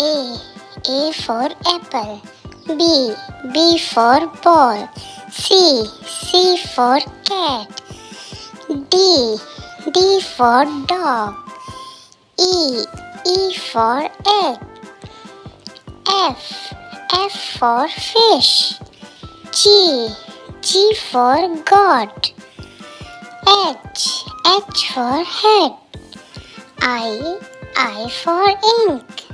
A for apple. B for ball. C for cat. D for dog. E for egg. F for fish. G for God. H for head. I for ink.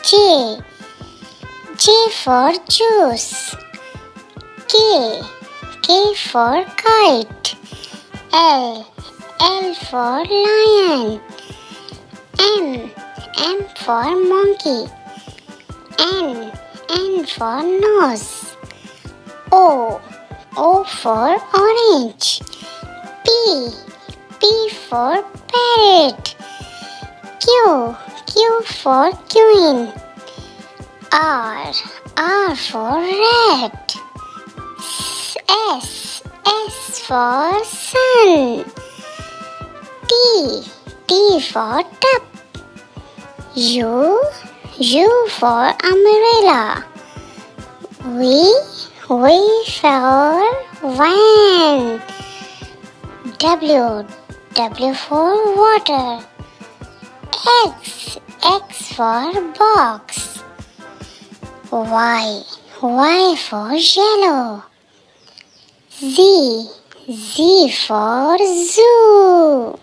J for juice. K for kite. L for lion. M for monkey. N for nose. O for orange. P for parrot. Q for queen. R for rat. S for sun. T for tub. U for umbrella. V for van. W for water. X for box. Y for yellow. Z for zoo.